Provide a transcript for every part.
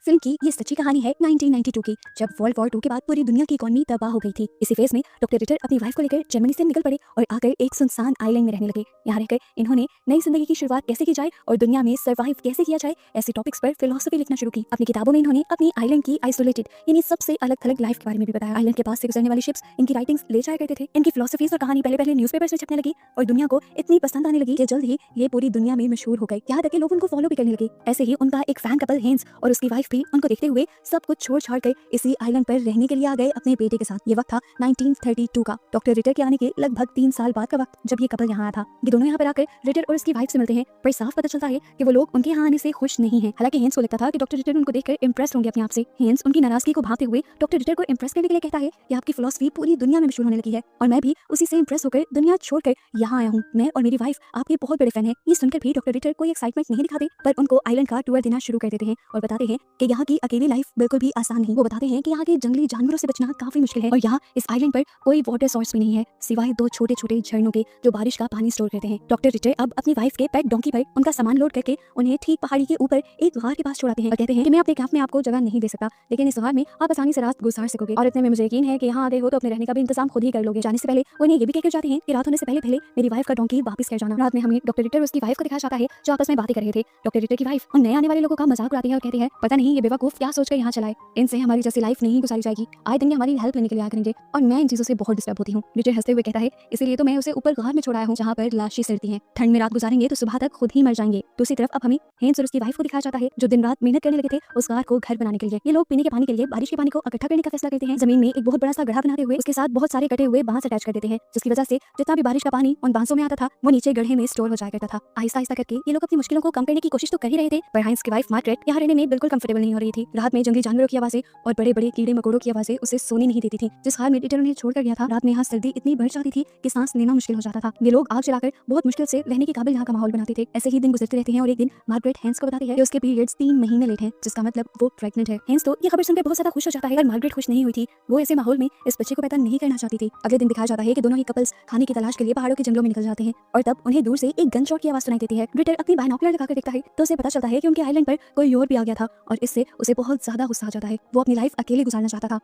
Film की ये सच्ची कहानी है 1992 की, जब वर्ल्ड वॉर 2 के बाद पूरी दुनिया की इकोनॉमी तबाह हो गई थी। इसी फेज में डॉक्टर रिटर अपनी वाइफ को लेकर जर्मनी से निकल पड़े और आकर एक सुनसान आइलैंड में रहने लगे। यहाँ रहकर इन्होंने नई जिंदगी की शुरुआत कैसे की जाए और दुनिया में सर्वाइव कैसे किया जाए, ऐसे टॉपिक्स पर फिलोसफी लिखना शुरू की। अपनी किताबों में इन्होंने अपनी आइलैंड की आइसोलेटेड यानी सबसे अलग थलग लाइफ के बारे में भी बताया। आइलैंड के पास से गुजरने वाली शिप्स इनकी राइटिंग्स ले जाया करते थे। इनकी फिलोसफीज और कहानी पहले पहले न्यूज़पेपर्स में छपने लगी और दुनिया को इतनी पसंद आने लगी कि जल्द ही ये पूरी दुनिया में मशहूर हो गई। यहाँ तक कि लोग उनको फॉलो भी करने लगे। ऐसे ही उनका एक फैन कपल हेंस और उसकी वाइफ भी उनको देखते हुए सब कुछ छोड़ छाड़ कर इसी आइलैंड पर रहने के लिए आ गए अपने बेटे के साथ। ये वक्त था 1932 का, डॉक्टर रिटर के आने के लगभग 3 साल बाद का वक्त, जब ये कपल यहाँ आया था। ये दोनों यहाँ पर आकर रिटर और उसकी वाइफ से मिलते हैं, पर साफ पता चलता है कि वो लोग उनके यहाँ आने से खुश नहीं हैं। हालांकि हेंस को लगता था कि डॉक्टर रिटर उनको देखकर इंप्रेस होंगे अपने आप से। हेंस उनकी नाराजगी को भांपते हुए डॉक्टर रिटर को इंप्रेस करने के लिए कहता है कि आपकी फिलॉसफी पूरी दुनिया में मशहूर होने लगी है और मैं भी उसी से इंप्रेस होकर दुनिया छोड़कर यहाँ आया हूँ। मैं और मेरी वाइफ आपके बहुत बड़े फैन हैं। ये सुनकर भी डॉक्टर रिटर कोई एक्साइटमेंट नहीं दिखाते, पर उनको आइलैंड का टूर देना शुरू कर देते हैं और बताते हैं कि यहाँ की अकेली लाइफ बिल्कुल भी आसान नहीं। वो बताते हैं कि यहाँ के जंगली जानवरों से बचना काफी मुश्किल है और यहाँ इस आइलैंड पर कोई वाटर सोर्स भी नहीं है सिवाय 2 छोटे छोटे झरनों के जो बारिश का पानी स्टोर करते हैं। डॉक्टर रिटर अब अपनी वाइफ के पेट डोंकी पर उनका सामान लोड करके उन्हें ठीक पहाड़ी के ऊपर एक गार के पास छोड़ाते हैं और कहते हैं कि मैं अपने कैंप में आपको जगह नहीं दे सकता, लेकिन इस गार में आप आसानी से रात गुजार सकोगे और इतने में मुझे यकीन है कि यहाँ आ गए हो तो अपने रहने का भी इंतजाम खुद ही कर लोगे। जाने से पहले वो इन्हें ये भी कहकर जाते हैं कि रात होने से पहले पहले मेरी वाइफ का डोंकी वापस कर जाना। रात में हमें डॉक्टर रिटर उसकी वाइफ को दिखाया जाता है जो आपस में बातें कर रहे थे। डॉक्टर रिटर की वाइफ उन नए आने वाले लोगों का मजाक उड़ाती है और कहती है पता नहीं ये बेवकूफ क्या सोचकर यहाँ चलाए, इनसे हमारी जैसी लाइफ नहीं गुजारी जाएगी, आए दिन ये हमारी हेल्प लेने के लिए आया करेंगे और मैं इन चीजों से बहुत डिस्टर्ब होती हूँ। रिटर हंसते हुए कहता है इसीलिए तो मैं उसे ऊपर गार में छोड़ाया हूँ जहाँ पर लाशें सड़ती हैं, ठंड में रात गुजारेंगे तो सुबह तक खुद ही मर जाएंगे। दूसरी तरफ अब हमें हेंस और उसकी वाइफ को दिखाया जाता है जो दिन रात मेहनत करने लगे थे उस गार को घर बनाने के लिए। ये लोग पीने के पानी के लिए बारिश के पानी को इकट्ठा करने का फैसला करते हैं। जमीन में एक बहुत बड़ा सा गड्ढा बनाते हुए उसके साथ बहुत सारे कटे हुए बांस अटैच कर देते हैं, जिसकी वजह से जितना भी बारिश का पानी उन बांसों में आता था वो नीचे गड्ढे में स्टोर हो जाया करता था। आहिस्ता आहिस्ता करके ये लोग अपनी मुश्किलों को कम करने की कोशिश तो कर ही रहे थे, पर हेंस की वाइफ मार्गरेट यहाँ रहने में बिल्कुल कंफर्टेबल नहीं हो रही थी। रात में जंगली जानवरों की आवाजें और बड़े बड़े कीड़े मकोड़ों की आवाजें उसे सोने नहीं देती थी। जिस हाल में रिटर उन्हें छोड़कर गया था, रात में यहाँ सर्दी इतनी बढ़ जाती थी कि सांस लेना मुश्किल हो जाता था। ये लोग आग जलाकर बहुत मुश्किल से रहने के काबिल यहाँ का माहौल बनाते थे। ऐसे ही दिन गुजरते रहते हैं और एक दिन मार्गरेट हेंस को बताती है कि उसके पीरियड्स 3 महीने लेट हैं, जिसका मतलब वो प्रेग्नेंट है। हेंस तो ये खबर सुनकर बहुत ज्यादा खुश हो जाता है, पर मार्गरेट खुश नहीं हुई थी। वो ऐसे माहौल में इस बच्चे को पैदा नहीं करना चाहती थी। अगले दिन दिखाया जाता है कि दोनों ही कपल्स खाने की तलाश के लिए पहाड़ों के जंगलों में निकल जाते हैं और तब उन्हें दूर से एक गन शॉट की आवाज सुनाई देती है। रिटर अपनी बाइनोकुलर लगाकर देखता है तो उसे पता चलता है कि उनके आइलैंड पर कोई और भी आ गया था और इससे उसे बहुत ज्यादा गुस्सा आ जाता है। वो अपनी लाइफ अकेले गुजारना चाहता था।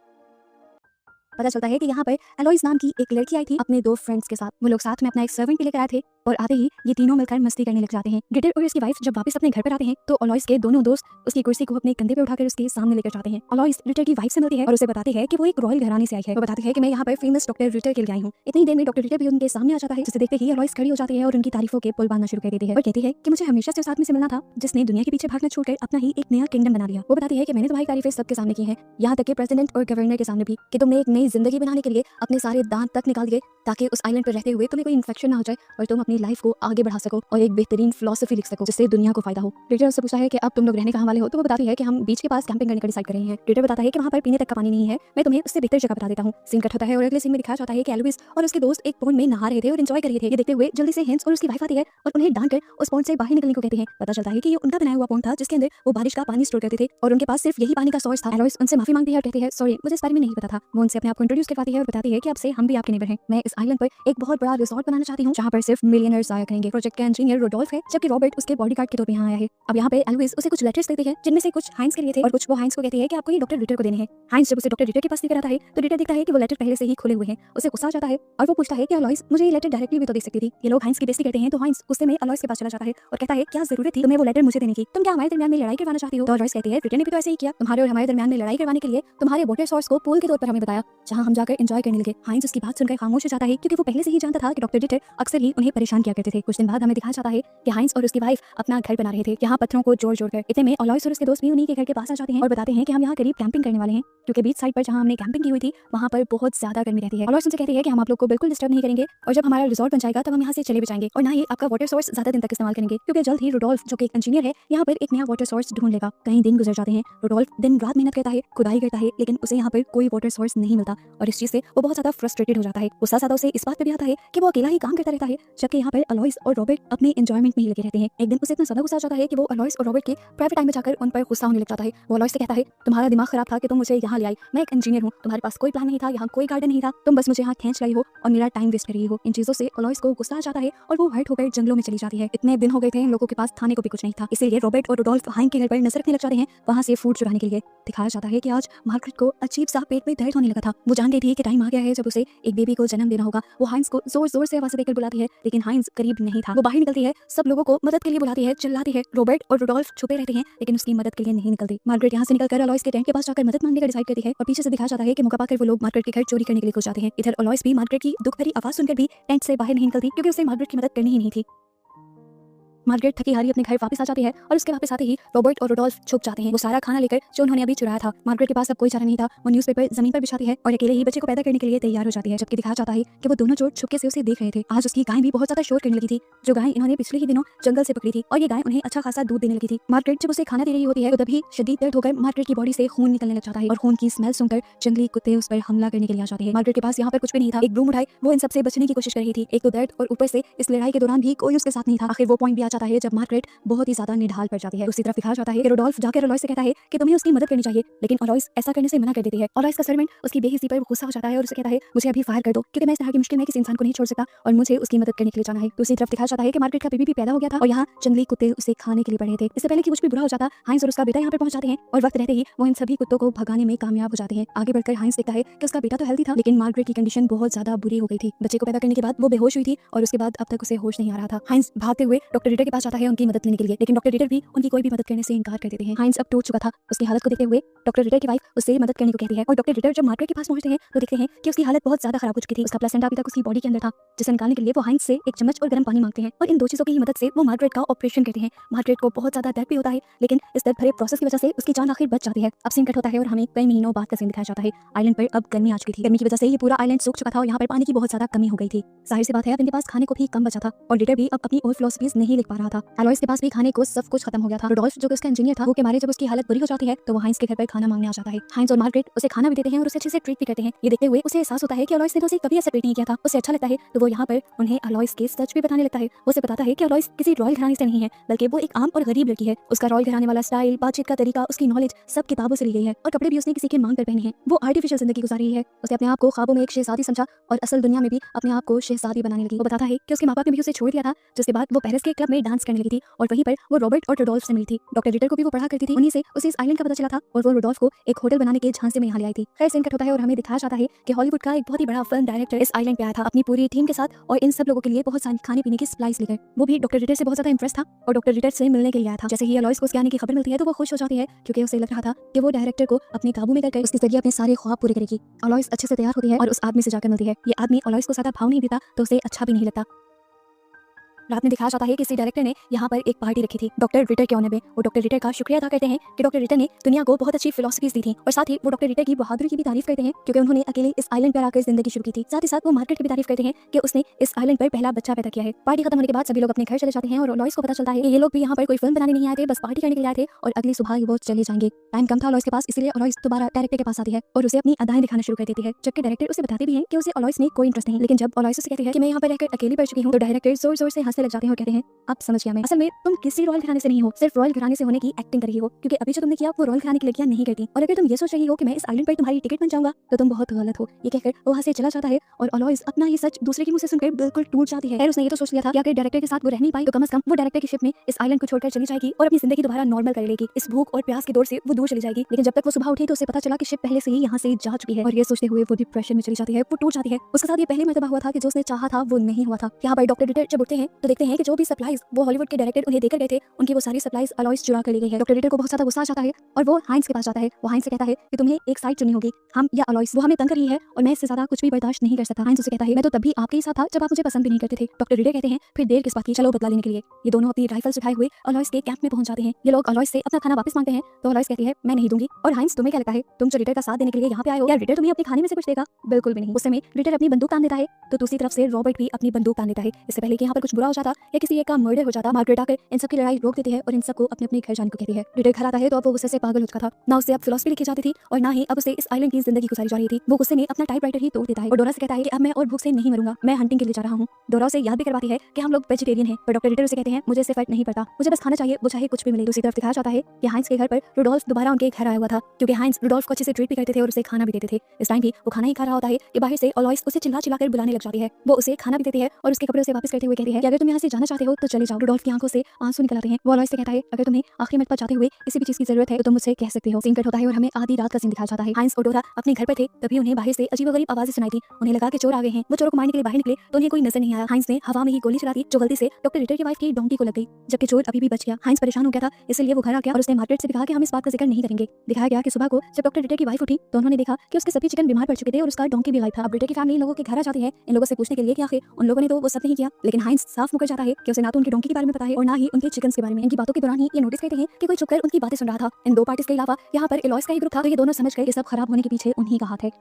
पता चलता है कि यहाँ पर एलोइस नाम की एक लड़की आई थी अपने 2 फ्रेंड्स के साथ। वो लोग साथ में अपना एक सर्वेंट भी लेकर आए थे और आते ही ये तीनों मिलकर मस्ती करने लग जाते हैं। रिटर और उसकी वाइफ जब वापस अपने घर पर आते हैं तो एलोइस के दोनों दोस्त उसकी कुर्सी को अपने कंधे पे उठाकर उसके सामने लेकर जाते हैं। एलोइस रिटर की वाइफ से मिलती है और उसे बताती है कि वो एक रॉयल घराने से आई है। वो बताती है कि मैं यहाँ पर फेमस डॉक्टर रिटर के लिए आई हूँ। इतनी देर में डॉक्टर रिटर भी उनके सामने आ जाता है, जिसे देखते ही एलोइस खड़ी हो जाती है और उनकी तारीफों के पुल बांधना शुरू कर देती है और कहती है कि मुझे हमेशा से उस आदमी से मिलना था जिसने दुनिया के पीछे भागना छोड़कर अपना ही एक नया किंगडम बना लिया। वो बताती है कि मैंने तुम्हारी तारीफें सबके सामने की है, यहाँ तक कि प्रेसिडेंट और गवर्नर के सामने भी, कि तुमने एक नई जिंदगी बनाने के लिए अपने सारे दांत तक निकाल दिए ताकि उस आइलैंड पर रहते हुए तुम्हें कोई इन्फेक्शन ना हो जाए और तुम अपनी लाइफ को आगे बढ़ा सको और एक बेहतरीन फिलॉसफी लिख सको जिससे दुनिया को फायदा हो। रिटर उससे पूछता है कि अब तुम लोग रहने कहाँ वाले हो, तो वो बताती है कि हम बीच के पास कैंपिंग करने का डिसाइड कर रहे हैं। रिटर बताता है कि वहाँ पर पीने तक का पानी नहीं है, मैं तुम्हें उससे बेहतर जगह बता देता हूँ। सीन कट होता है और अगले सीन में दिखाया जाता है कि एलोइस और उसके दोस्त एक पॉन्ड में नहा रहे थे और एंजॉय कर रहे थे। ये देखते हुए जल्दी से हेंस और उसकी वाइफ आती है और उन्हें डांटकर उस पॉन्ड से बाहर निकलने को कहते हैं। पता चलता है कि ये उनका बनाया हुआ पॉन्ड था जिसके अंदर वो बारिश का पानी स्टोर करते थे और उनके पास सिर्फ यही पानी का सोर्स था। एलोइस उनसे माफी मांगती है और कहती है सॉरी, मुझे इस बारे में नहीं पता था। वो उनसे अपने आप को इंट्रोड्यूस करवाती है और बताती है कि अब से हम भी आपके नेबर हैं। मैं इस आइलैंड पर एक बहुत बड़ा रिसोर्ट बनाना चाहती हूँ जहाँ पर सिर्फ मिलियनर्स आया करेंगे। प्रोजेक्ट का इंजीनियर रोडोल्फ है, जबकि रॉबर्ट उसके बॉडीगार्ड के तौर पे यहाँ आया है। अब यहाँ पे एलोइस उसे कुछ लेटर्स देती है जिनमें से कुछ हाइंस के लिए थे और कुछ वो हाइंस को कहती है कि आपको ये डॉक्टर रिटर को देने हैं। हाइंस जब उसे डॉक्टर रिटर के पास लेकर आता है तो रिटर देखता है कि वो लेटर पहले से ही खुले हुए हैं। उसे गुस्सा आ जाता है और वो पूछता है कि एलोइस मुझे ये लेटर डायरेक्टली भी तो दे सकती थी। ये लोग हाइंस की बेइज्जती करते हैं तो हाइंस गुस्से में एलोइस के पास चला जाता है और कहता है क्या जरूरत थी तुम्हें वो लेटर मुझे देने की, तुम क्या हमारे दरमियान में लड़ाई करवाना चाहती हो। तो एलोइस कहती है रिटर ने भी तो ऐसे ही किया, तुम्हारे और हमारे दरमियान में लड़ाई करवाने के लिए तुम्हारे वाटर सोर्स को पूल के तौर पर हमें बताया जहाँ हम जाकर एंजॉय करने लगे। हाइंस उसकी बात सुनकर खामोश हो जाता है क्योंकि वो पहले से ही जानता था कि डॉक्टर रिटर अक्सर ही उन्हें परेशान किया करते थे। कुछ दिन बाद हमें दिखाया जाता है कि हाइंस और उसकी वाइफ अपना घर बना रहे थे, यहाँ पत्थरों को जोड़ जोड़ कर। इतने में एलोइस और उसके दोस्त भी उन्हीं के घर के पास आ जाते हैं और बताते हैं कि हम यहाँ करीब कैंपिंग करने वाले हैं क्योंकि बीच साइड पर जहाँ हमने कैंपिंग की हुई थी वहाँ पर बहुत ज्यादा गर्मी रहती है। एलोइस उनसे कहती है कि हम आप लोग को बिल्कुल डिस्टर्ब नहीं करेंगे और जब हमारा रिजॉर्ट बन जाएगा तब हम यहाँ से चले भी जाएंगे और ना ही आपका वाटर सोर्स ज्यादा दिन तक इस्तेमाल करेंगे क्योंकि जल्द ही रोडोल्फ जो कि एक इंजीनियर है यहाँ पर एक नया वाटर सोर्स ढूंढ लेगा। कई दिन गुजर जाते हैं, रोडोल्फ दिन रात मेहनत करता है, खुदाई करता है, लेकिन उसे यहाँ पर कोई वाटर सोर्स नहीं मिलता। और इस चीज से वो बहुत ज्यादा फ्रस्ट्रेटेड हो जाता है। गुस्सा ज्यादा उसे इस बात पे भी आता है कि वो अकेला ही काम करता रहता है, जबकि यहाँ पर अलॉयस और रॉबर्ट अपने एंजॉयमेंट में ही लगे रहते हैं। एक दिन उसे इतना ज्यादा गुस्सा आ जाता है कि वो अलॉयस और रॉबर्ट के प्राइवेट टाइम में जाकर उन पर गुस्सा होने लग जाता है। वो अलॉयस से कहता है, तुम्हारा दिमाग खराब था कि तुम मुझे यहाँ ले आई, मैं एक इंजीनियर हूँ, तुम्हारे पास कोई प्लान नहीं था, यहाँ कोई गार्डन नहीं था, तुम बस मुझे यहाँ खींच लाई हो और मेरा टाइम वेस्ट कर रही हो। इन चीजों से अलॉयस को गुस्सा आ जाता है और वो हर्ट होकर जंगलों में चली जाती है। इतने दिन हो गए थे इन लोगों के पास खाने को भी कुछ नहीं था, इसीलिए रॉबर्ट और रुडोल्फ हाइंस के घर पर नजर रखने लग जाते हैं, वहां से फूड चुराने के लिए। दिखाया जाता है कि आज मार्गरेट को अजीब सा पेट में दर्द होने लगा था। वो जान गई थी कि टाइम आ गया है जब उसे एक बेबी को जन्म देना होगा। वो हाइंस को जोर जोर से आवाज देकर बुलाती है, लेकिन हाइंस करीब नहीं था। वो बाहर निकलती है, सब लोगों को मदद के लिए बुलाती है, चिल्लाती है। रॉबर्ट और रुडोल्फ छुपे रहते हैं, लेकिन उसकी मदद के लिए नहीं निकलते। मार्गरेट यहाँ से निकलकर अलॉयस के टेंट के पास जाकर मदद मांगने का डिसाइड करती है और पीछे से दिखाया जाता है कि मौका पाकर वो लोग मार्गरेट के घर चोरी करने के लिए घुस जाते हैं। इधर अलॉयस भी मार्गरेट की दुख भरी आवाज सुनकर भी टेंट से बाहर नहीं निकलती, क्योंकि उसे मार्गरेट की मदद करनी ही नहीं थी। मार्गरेट थकी हारी अपने घर वापस आ जाती है और उसके वापस आते ही रॉबर्ट और रुडोल्फ छुप जाते हैं, वो सारा खाना लेकर जो उन्होंने अभी चुराया था। मार्गरेट के पास अब कोई चारा नहीं था, वो न्यूज़पेपर जमीन पर बिछाती है और अकेले ही बच्चे को पैदा करने के लिए तैयार हो जाती है, जबकि दिखाया जाता है कि वो दोनों चोर छुपके से उसे देख रहे थे। आज उसकी गाय भी बहुत ज्यादा शोर करने लगी थी, जो गाय इन्होंने पिछले ही दिनों जंगल से पकड़ी थी, और ये गाय उन्हें अच्छा खासा दूध देने लगी थी। मार्गरेट जब उसे खाना दे रही होती है तो तभी शदीद दर्द होकर मार्गरेट की बॉडी से खून निकलने लग जाता है और खून की स्मेल सुनकर जंगली कुत्ते उस पर हमला करने के लिए आ जाते हैं। मार्गरेट के पास यहाँ पर कुछ भी नहीं था, एक ब्रूम उठाई वो इन सबसे बचने की कोशिश कर रही थी। एक तो दर्द और ऊपर से इस लड़ाई के दौरान भी कोई उसके साथ नहीं था। आखिर वो पॉइंट भी आ जाता है जब मार्गरेट बहुत ही ज्यादा निढाल पड़ जाती है। दूसरी तरफ दिखाया जाता है कि रुडोल्फ जाकर अलॉयस से कहता है कि तुम्हें उसकी मदद करनी चाहिए, लेकिन अलॉयस ऐसा करने से मना कर देती है। अलॉयस का सर्वेंट उसकी बेइज्जती पर गुस्सा हो जाता है और उसे कहता है, मुझे अभी फायर कर दो, क्योंकि मैं इस तरह की मुश्किल में किसी इंसान को नहीं छोड़ सकता और मुझे उसकी मदद करने के लिए जाना है। दूसरी तरफ दिखाया जाता है कि मार्गरेट का बेबी भी पैदा हो गया था और यहाँ जंगली कुत्ते उसे खाने के लिए बढ़े थे। इससे पहले कि कुछ भी बुरा हो जाता, हाइंस और उसका बेटा यहाँ पर पहुंच जाते हैं और वक्त रहते ही वो इन सभी कुत्तों को भगाने में कामयाब हो जाते हैं। आगे बढ़कर हाइंस देखता है कि उसका बेटा तो हेल्दी था, लेकिन मार्गरेट की कंडीशन बहुत ज्यादा बुरी हो गई थी। बच्चे को पैदा करने के बाद वो बेहोश हुई थी और उसके बाद अब तक उसे होश नहीं आ रहा था। हाइंस भागते हुए डॉक्टर रिटर के पास जाता है उनकी मदद लेने के लिए, लेकिन डॉक्टर रिटर भी उनकी कोई भी मदद करने से इनकार कर देते हैं। हाइंस अब टूट चुका था, उसकी हालत को देखते हुए डॉक्टर रिटर की वाइफ उससे मदद करने को कहती है और डॉक्टर रिटर जब मार्गरेट के पास पहुंचते हैं तो देखते हैं कि उसकी हालत बहुत ज्यादा खराब हो चुकी थी। उसका प्लेसेंटा अभी तक उसकी बॉडी के अंदर था, जिसे निकालने के लिए वो हाइंस से एक चम्मच और गर्म पानी मांगते हैं और इन दो चीजों की मदद से वो मार्गरेट का ऑपरेशन करते हैं। मार्गरेट को बहुत ज्यादा दर्द भी होता है, लेकिन इस दर्द भरे प्रोसेस की वजह से उसकी जान आखिर बच जाती है। अब सीन कट होता है और हमें कई महीनों बाद का सीन दिखाया जाता है। आइलैंड पर अब गर्मी आ चुकी थी, गर्मी की वजह से ये पूरा आइलैंड सूख चुका था और यहाँ पर पानी की बहुत ज्यादा कमी हो गई थी। जाहिर सी बात है अब इनके पास खाने को भी कम बचा था और रिटर भी अब अपनी ओल्ड फिलॉसफीज नहीं लिख पा रहा था। अलॉयस के पास भी खाने को सब कुछ खत्म हो गया था। रुडोल्फ जो कि उसका इंजीनियर था, वो के मारे जब उसकी हालत बुरी हो जाती है तो वो हाइंस के घर पर खाना मांगने आ जाता है। हाइंस और मार्गरेट उसे खाना भी देते हैं और उसे अच्छे से ट्रीट भी करते हैं। ये देखते हुए उसे एहसास होता है कि अलॉयस ने तो उसे कभी ऐसा ट्रीट नहीं किया था। उसे अच्छा लगता है तो वो यहाँ पर उन्हें अलॉयस के सच भी बताने लगता है। वो उसे बताता है कि अलॉयस किसी रॉयल घराने से नहीं है, बल्कि वो एक आम और गरीब लड़की है। उसका रॉयल घराने वाला स्टाइल, बातचीत का तरीका, उसकी नॉलेज सब किताबों से ली गई है और कपड़े भी उसने किसी के मांग पर पहने हैं। वो आर्टिफिशियल जिंदगी गुजारी है। उसने अपने आप को ख्वाबों में एक शहजादी समझा और असल दुनिया में भी अपने आप को शहजादी बनाने लगी। वो बताता है कि उसके माँ बाप ने भी उसे छोड़ दिया था, जिसके बाद वो पेरिस के क्लब में डांस करने लगी थी और वहीं पर वो रॉबर्ट और रुडोल्फ से मिली थी। डॉक्टर रिटर को भी वो पढ़ा करती थी, उन्हीं से उसे इस आइलैंड का पता चला था और वो रुडोल्फ को एक होटल बनाने के झांसे में यहाँ ले आई थी। खैर सीन कट होता है और हमें दिखाया जाता है कि हॉलीवुड का एक बहुत ही बड़ा फिल्म डायरेक्टर इस आइलैंड पे आया था अपनी पूरी टीम के साथ और इन सब लोगों के लिए बहुत सारी खाने पीने की सप्लाईज लेकर। वो भी डॉक्टर रिटर से बहुत ज्यादा इंप्रेस था और डॉक्टर रिटर से मिलने के लिए आया था। जैसे ही अलॉयस को उसके आने की खबर मिलती है तो वो खुश हो जाती है, क्योंकि उसे लग रहा था कि वो डायरेक्टर को अपने काबू में करके उसके जरिए अपने सारे ख्वाब पूरे करेगी। अलॉयस अच्छे से तैयार होती है और उस आदमी से जाकर मिलती है। ये आदमी अलॉयस को ज्यादा भाव नहीं देता तो उसे अच्छा भी नहीं लगता। रात में दिखाया जाता है कि इसी डायरेक्टर ने यहाँ पर एक पार्टी रखी थी डॉक्टर रिटर के ऑनर में। वो डॉक्टर रिटर का शुक्रिया अदा करते हैं कि डॉक्टर रिटर ने दुनिया को बहुत अच्छी फिलॉसफीज दी थी और साथ ही वो डॉक्टर रिटर की बहादुरी की भी तारीफ करते हैं, क्योंकि उन्होंने अकेले इस आइलैंड पर आकर जिंदगी शुरू की थी। साथ ही साथ वो मार्गरेट की भी तारीफ करते हैं कि उसने इस आइलैंड पर पहला बच्चा पैदा किया है। पार्टी खत्म होने के बाद सभी लोग अपने घर चले जाते हैं और अलॉयस को पता चलता है कि ये लोग भी यहाँ पर कोई फिल्म बनाने नहीं आए थे, बस पार्टी करने के लिए आए थे और अगली सुबह वो चले जाएंगे। टाइम कम था अलॉयस के पास, इसलिए अलॉयस दोबारा डायरेक्टर के पास आती है और उसे अपनी अदाएं दिखाना शुरू कर देती है, जबकि डायरेक्टर उसे बताते भी हैं कि उसे अलॉयस में कोई इंटरेस्ट नहीं। लेकिन जब अलॉयस उसे कहती है कि मैं यहाँ पर रहकर अकेली पड़ चुकी हूँ तो डायरेक्टर जोर जोर से हंसने लग जाते हैं और कहते हैं, अब समझ गया मैं, असल में तुम किसी रॉयल घराने से नहीं हो, सिर्फ रॉयल घराने से होने की एक्टिंग कर रही हो, क्योंकि अभी जो तुमने किया वो रॉयल घराने की लड़कियां नहीं करती। और अगर तुम ये सोच रही हो कि मैं इस आइलैंड पर तुम्हारी टिकट बन जाऊंगा तो तुम बहुत गलत हो। ये कहकर वो वहां से चला जाता है और अलॉयस अपना ये सच दूसरे के मुंह से सुनकर बिल्कुल टूट जाती है। उसने ये तो सोच लिया था कि अगर डायरेक्टर के साथ वो रह नहीं पाई तो कम से कम वो डायरेक्टर की शिप में इस आइलैंड को छोड़कर चली जाएगी और अपनी जिंदगी दोबारा नॉर्मल कर लेगी। इस भूख और प्यास के दौर से वो दूर चली जाएगी। लेकिन जब तक वो सुबह उठी तो उसे पता चला कि शिप पहले से ही यहाँ से जा चुकी है और ये सोचते हुए वो डिप्रेशन में चली जाती है, वो टूट जाती है। उसके साथ ये पहली मर्तबा हुआ था कि जो उसने चाहा था वो नहीं हुआ था। यहाँ पर डॉक्टर रिटर जब उठते हैं तो देखते हैं कि जो भी सप्लाईज वो हॉलीवुड के डायरेक्टर उन्हें देकर गए थे उनकी वो सारी सप्लाईज अलॉयस चुरा कर ले गई है। डॉक्टर रिटर को बहुत ज्यादा गुस्सा आ जाता है और वो हाइंस के पास जाता है। वो हाइंस से कहता है कि तुम्हें एक साइड चुनी होगी, हम या अलॉयस। वो हमें तंग कर रही है और मैं इससे ज्यादा कुछ भी बर्दाश्त नहीं कर सकता। हाइंस उसे कहता है, मैं तो तब भी आपके ही साथ था जब आप मुझे पसंद भी नहीं करते थे। डॉक्टर रिटर कहते हैं, फिर देर किस बात की, चलो बदला लेने के लिए। ये दोनों अपनी राइफल्स उठाए हुए अलॉयस के कैंप में पहुंच जाते हैं। ये लोग अलॉयस से अपना खाना वापस मांगते हैं तो अलॉयस कहती है, मैं नहीं दूंगी। और हाइंस, तुम्हें क्या लगता है, तुम जो रिटर का साथ देने के लिए यहाँ पे आए हो, या रिटर तुम्हें अपने खाने में से कुछ देगा? बिल्कुल भी नहीं। उस समय रिटर अपनी बंदूक तान देता है तो दूसरी तरफ से रॉबर्ट भी अपनी बंदूक तान देता है। इससे पहले कि यहाँ पर कुछ बुरा हो जाता या किसी एक का मर्डर हो जाता, मार्गरेट आकर इन सबकी लड़ाई रोक देती है और इन सबको अपने अपने घर जाने को कहती है। रिटर घर आता है तो अब वो गुस्से से पागल हो चुका था। ना उसे अब फिलॉसफी लिखी जाती थी और ना ही अब उसे इस आइलैंड की जिंदगी गुजारी जा रही थी। वो गुस्से में अपना टाइपराइटर ही तोड़ देता है और डोरा से कहता है कि अब मैं और भूख से नहीं मरूंगा, मैं हंटिंग के लिए जा रहा हूँ। डोरा उसे याद भी करवाती है कि हम लोग वेजिटेरियन हैं, पर डॉक्टर रिटर उसे कहते हैं मुझे इससे फर्क नहीं पड़ता, मुझे बस खाना चाहिए, वो चाहे कुछ भी मिले। दूसरी तरफ दिखाया जाता है कि हाइंस के घर पर रुडोल्फ दोबारा उनके घर आया हुआ था, क्योंकि हाइंस रुडोल्फ को अच्छे से ट्रीट भी करते थे और उसे खाना भी देते थे। इस टाइम भी वो खाना ही खा रहा होता है कि बाहर से अलोइस उसे चिल्ला चिल्लाकर बुलाने लग जाती है। वो उसे खाना भी देती है और उसके कपड़े उसे वापस करते हुए कहती है कि अगर तुम यहाँ से जाना चाहते हो तो चले जाओ। रुडोल्फ की आंखों से आंसू निकल आते हैं। वो अलोइस से कहता है अगर तुम्हें आखिरी मिनट पर जाते हुए किसी भी चीज की जरूरत है तो तुम मुझसे कह सकते हो। सीन कट होता है और हमें आधी रात का सीन दिखाया जाता है। हाइंस और डोरा अपने घर पर थे, तभी उन्हें बाहर से अजीबोगरीब आवाजें सुनाई थी। उन्हें लगा कि चोर आ गए हैं। वो चोरों को मारने के लिए बाहर निकले तो उन्हें कोई नजर नहीं आया। हाइंस ने हवा में ही गोली चला दी जो गलती से डॉक्टर रिटर की वाइफ की डोंकी को लग गई, जबकि चोर अभी भी बच गया। हाइंस परेशान हो गया था, इसलिए वो घर आ गया और उसने मार्गरेट से भी कहा कि हम इस बात का जिक्र नहीं करेंगे। दिखाया गया कि सुबह को जब डॉक्टर रिटर की वाइफ उठी तो उन्होंने देखा कि उसके सभी चिकन बीमार पड़ चुके थे और उसका डोंकी भी गायब था। अब रिटर की फैमिली लोगों के घर आ जाती है इन लोगों से पूछने के लिए कि आखिर उन लोगों ने तो वो सब नहीं किया, लेकिन हाइंस साफ मुकर जाता है कि उसे ना तो उनकी डोंकी के बारे में पता है और ना ही उनके चिकन के बारे में। इनकी बातों के दौरान ही ये नोटिस करते हैं कि कोई छुपकर उनकी बातें सुन रहा था। इन दो पार्टीज के अलावा यहाँ पर एलॉइस का ही ग्रुप था, तो ये दोनों समझ गए कि सब खराब होने के पीछे उन्हीं का हाथ है।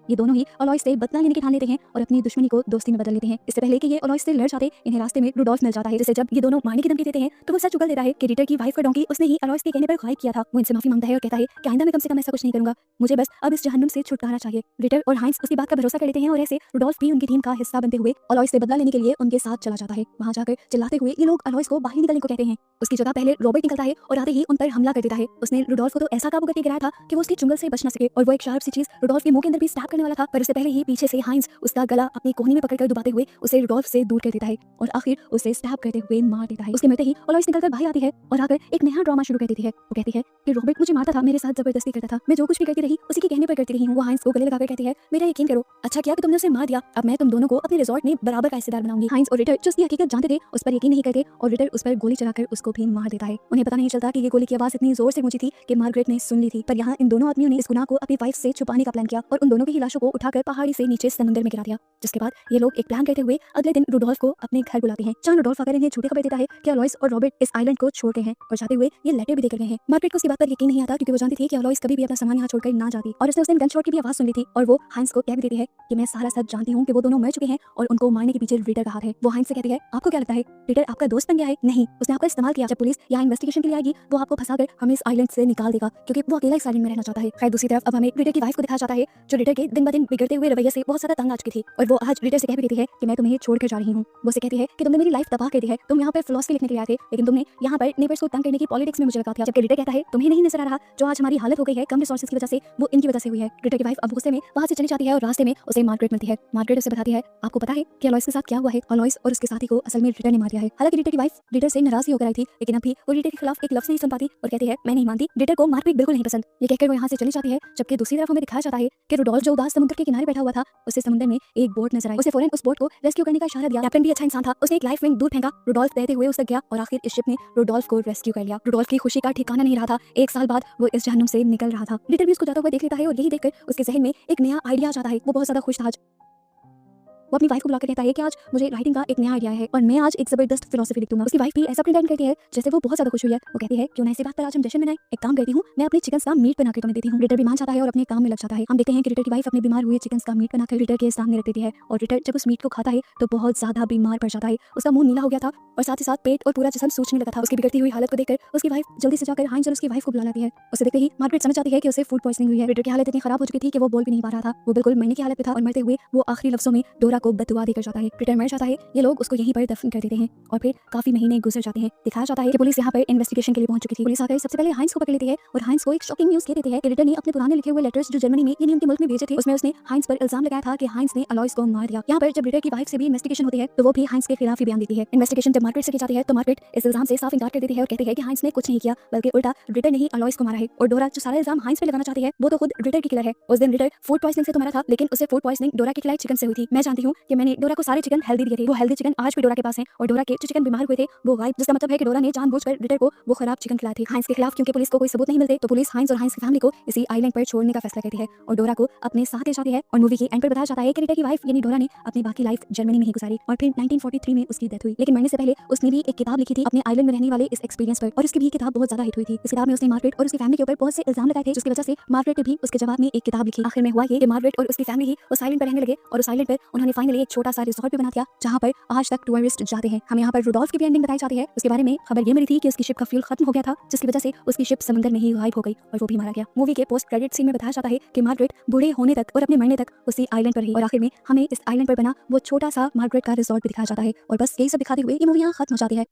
ये दोनों ही अलोइस से बदला लेने की ठान लेते हैं और अपनी दुश्मनी को दोस्ती में बदल लेते हैं। इससे पहले कि ये अलोइस से लड़ जाते इन्हें रास्ते में रुडोल्फ मिल जाता है, जिसे जब ये दोनों मारने की धमकी देते हैं तो वो सच उगल देता है कि रिटर की वाइफ का डोंकी उसने ही अलोइस के कहने पर गायब किया था। वो इनसे माफी मांगता है और कहता है कि आइंदा मैं कम से कम ऐसा कुछ नहीं करूंगा, मुझे बस अब इस जहन्नुम से छुटकारा चाहिए। रिटर और हाइंस उसकी बात का भरोसा कर लेते हैं और ऐसे रुडोल्फ भी उनकी टीम का हिस्सा बनते हुए अलोइस से बदला लेने के लिए उनके साथ चला जाता है। वहां जाकर चिल्लाते हुए ये लोग अलोइस को बाहर निकलने को कहते हैं। उसकी जगह पहले रॉबर्ट निकलता है और आते ही उन पर हमला कर देता है। उसने रुडोल्फ को तो ऐसा काबू करके गिराया था कि वो उसके चुंगल से बच न सके और वो एक शार्प सी चीज रुडोल्फ के मुंह के अंदर भी स्टैब करने वाला था, पर उससे पहले ही पीछे से हाइंस उसका गला अपनी कोहनी में पकड़कर दबाते हुए उसे रुडोल्फ से दूर कर देता है और आखिर उसे स्टैब करते हुए मार देता है। उसके मरते ही अलोइस निकलकर बाहर आती है और आकर एक नया ड्रामा शुरू कर देती है। वो कहती है कि रॉबर्ट मुझे मारता था, मेरे साथ जबरदस्ती करता था, मैं जो कुछ भी करती रही उसी के कहने पर करती रही हूँ। वो हाइंस को गले लगाकर कहती है मेरा यकीन करो, अच्छा किया कि तुमने उसे मार दिया, अब मैं तुम दोनों को अपने रिजॉर्ट में बराबर का हिस्सेदार बनाऊंगी। हाइंस और रिटर जो उसकी हकीकत जानते थे उस पर यकीन नहीं करते और रिटर उस पर गोली चलाकर उसको भी मार देता है। उन्हें पता नहीं चलता कि ये गोली की आवाज इतनी जोर से गूंजी थी कि मार्गरेट ने सुन ली थी, पर यहाँ इन दोनों आदमियों ने इस गुनाह को अपनी वाइफ से छुपाने का प्लान किया और उन दोनों की लाशों को उठाकर पहाड़ी से नीचे समुद्र में गिरा दिया। जिसके बाद ये लोग एक प्लान करते हुए अगले दिन रुडोल्फ को अपने घर बुलाते हैं, जहां रुडोल्फ आकर इन्हें झूठी खबर देता है कि अलोइस और रॉबर्ट इस आइलैंड को छोड़ते हैं और जाते हुए ये लेटर भी देकर गए हैं। मार्गरेट को इसी बात पर यकीन नहीं आता क्योंकि वो जानती थी कि अलोइस कभी भी अपना सामान यहाँ छोड़कर ना जाती और उसने उस दिन गन शॉट की भी आवाज सुन ली थी और वो हाइंस को कह भी देती है कि मैं सारा सच जानती हूँ कि वो दोनों मर चुके हैं और उनको मारने के पीछे रिटर का हाथ है। वो हाइंस से कहती है आपको क्या लगता है रिटर आपका दोस्त बन गया है? नहीं, उसने आपका इस्तेमाल किया। जब पुलिस यहाँ इन्वेस्टिगेशन के लिए आएगी वो आपको फंसाकर हमें इस आइलैंड से निकाल देगा क्योंकि वो अकेला इस आइलैंड में रहना चाहता है। खैर दूसरी तरफ अब हमें रिटर की वाइफ को दिखाया जाता है जो रिटर के दिन ब दिन बिगड़ते हुए रवैये से बहुत ज्यादा तंग आ चुकी थी और वो आज रिटर से कह भी देती है कि मैं तुम्हें छोड़कर जा रही हूँ। वो से कहती है कि तुमने मेरी लाइफ तबाह कर दी है, तुम यहाँ पर फिलॉसफी लिखने के लिए आए थे लेकिन तुमने यहाँ पर नेबर्स को तंग करने की पॉलिटिक्स में मुझे लगा दिया। जबकि रिटर कहता है तुम्हें नहीं नजर आ रहा जो आज हमारी हालत हो गई है कम रिसोर्सेज की वजह से, वो इनकी वजह से हुई है। रिटर की वाइफ अब गुस्से में वहां से चली जाती है और रास्ते में उसे मार्गरेट मिलती है। मार्गरेट उसे बताती है आपको पता है कि अलोइस के साथ क्या हुआ है? अलोइस और उसके साथी को असल में रिटर ने मार दिया है। हालांकि रिटर की वाइफ रिटर से नाराज होकर आई थी लेकिन अभी वो रिटर के खिलाफ एक लफ्ज नहीं सुन पाती और कहती है मैं नहीं मानती, रिटर को मारपीट बिल्कुल नहीं पसंद। ये कहकर वो यहाँ से चली जाती है। जबकि दूसरी तरफ हमें दिखाया जाता है कि रुडोल्फ जो उदास समुद्र के किनारे बैठा हुआ था उसे समुद्र में एक बोट नजर आई। उसे फौरन उस बोट को रेस्क्यू करने का इशारा दिया। कैप्टन भी अच्छा इंसान था, उसने एक लाइफ रिंग दूर फेंका, रुडोल्फ तैरते हुए उस तक गया और आखिर इस शिप ने रुडोल्फ को रेस्क्यू कर लिया। रुडोल्फ की खुशी का ठिकाना नहीं रहा था। एक साल बाद वो इस जहन्नुम से निकल रहा था। रिटर भी उसको जाता हुआ देख लेता है और यही देखकर उसके जहन में एक नया आइडिया आ जाता है। वो बहुत ज्यादा खुश था। आज वो अपनी वाइफ को बुलाकर कहता है कि आज मुझे राइटिंग का एक नया आइडिया है और मैं आज एक जबरदस्त फिलोसफी लिख दूंगा। उसकी वाइफ भी ऐसा प्रिटेंड करती है जैसे वो बहुत ज्यादा खुश हुई है। वो कहती है क्यों ना इसी बात पर आज हम जश्न मनाएं। एक काम करती हूँ, मैं अपने चिकन्स का मीट बनाकर तुम्हें देती हूँ। रिटर भी मान जाता है और अपने काम में लग जाता है। हम देखते हैं कि रिटर की वाइफ अपने बीमार हुए चिकन्स का मीट बनाकर रिटर के सामने रख देती है और रिटर जब उस मीट को खाता है तो बहुत ज्यादा बीमार पड़ जाता है। उसका मुंह नीला हो गया था और साथ ही साथ पेट और पूरा जिस्म सूजने लगा था। उसकी बिगड़ती हुई हालत को देखकर उसकी वाइफ जल्दी से जाकर हाइंस और उसकी वाइफ को बुला लाती है। उसे देखते ही मार्गरेट समझ जाती है कि उसे फूड पॉइजनिंग हुई है। रिटर की हालत इतनी खराब हो चुकी थी कि वो बोल भी नहीं पा रहा था। वो बिल्कुल मरने की हालत में था और मरते हुए वो आखिरी लफ्जों में डोरा को बददुआ देकर जाता है। रिटर मर जाता है। ये लोग उसको यहीं पर दफन कर देते हैं और फिर काफी महीने गुजर जाते हैं। दिखाया जाता है कि पुलिस यहाँ पर इन्वेस्टिगेशन के लिए पहुंच चुकी थी। पुलिस आकर सबसे पहले हाइंस को पकड़ लेती है और हाइंस को एक शॉकिंग न्यूज़ ये देती है कि रिटर ने अपने पुराने लिखे हुए लेटर्स जो जर्मनी में यानी उनके मुल्क में भेजे थे उसमें उसने हाइंस पर इल्जाम लगाया था कि हाइंस ने अलोइस को मार दिया। यहाँ पर जब रिटर की वाइफ से भी इन्वेस्टिगेशन होती है तो वो भी हाइंस के खिलाफ ही बयान देती है। इन्वेस्टिगेशन जब मार्गरेट से की जाती है तो मार्गरेट इस इल्जाम से साफ इनकार कर देती है और कहती है कि हाइंस ने कुछ नहीं किया बल्कि उल्टा रिटर ने ही अलोइस को मारा है। और डोरा जो सारा इल्जाम हाइंस पे लगाना चाहती है वो तो खुद रिटर की किलर है। उस दिन रिटर फूड पॉइजनिंग से तो मरा था लेकिन उसे फूड पॉइजनिंग डोरा के खिलाए चिकन से हुई थी। मैं जानती हूँ कि मैंने डोरा को सारे चिकन हेल्दी दिए थे। वो हेल्दी चिकन आज भी डोरा के पास है और डोरा के जो चिकन बीमार हुए थे वो गायब, जिसका मतलब है कि डोरा ने जानबूझकर रिटर को वो खराब चिकन खिलाए थे। हाइंस के खिलाफ क्योंकि पुलिस को कोई सबूत नहीं मिलते तो पुलिस हाइंस और हाइंस की फैमिली को इसी आइलैंड पर छोड़ने का फैसला करती है और डोरा को अपने साथ ले जाती है। और मूवी के एंड पर बताया जाता है कि रिटर की वाइफ यानी डोरा ने अपनी बाकी लाइफ जर्मनी में ही गुजारी और फिर 1943 में उसकी डेथ हुई। लेकिन मरने से पहले उसने भी एक किताब लिखी थी अपने आइलैंड में रहने वाले इस एक्सपीरियंस पर और उसकी भी किताब बहुत ज्यादा हिट हुई थी। इस किताब में उसने मार्गरेट और उसकी फैमिली के ऊपर बहुत से इल्जाम लगाए थे जिसकी वजह से मार्गरेट ने भी उसके जवाब में एक किताब लिखी। आखिर में हुआ ये कि मार्गरेट और उसकी फैमिली ही उस आइलैंड पर रहने लगे और उस आइलैंड पर उन्होंने फाइनली एक छोटा सा रिसोर्ट भी बना दिया जहाँ पर आज तक टूरिस्ट जाते हैं। हमें यहाँ पर रुडोल्फ की भी एंडिंग बताई जाती है। उसके बारे में खबर ये मिली थी कि उसकी शिप का फ्यूल खत्म हो गया था, जिसकी वजह से उसकी शिप समंदर में ही गायब हो गई और वो भी मारा गया। मूवी के पोस्ट क्रेडिट सीन में बताया जाता है कि मार्गरेट बूढ़े होने तक और अपने मरने तक उसी आइलैंड पर ही, और आखिर में हमें इस आइलैंड पर बना वो छोटा सा मार्गरेट का रिसोर्ट भी दिखाया जाता है। और बस यही सब दिखाते हुए ये मूवी यहाँ खत्म हो जाती है।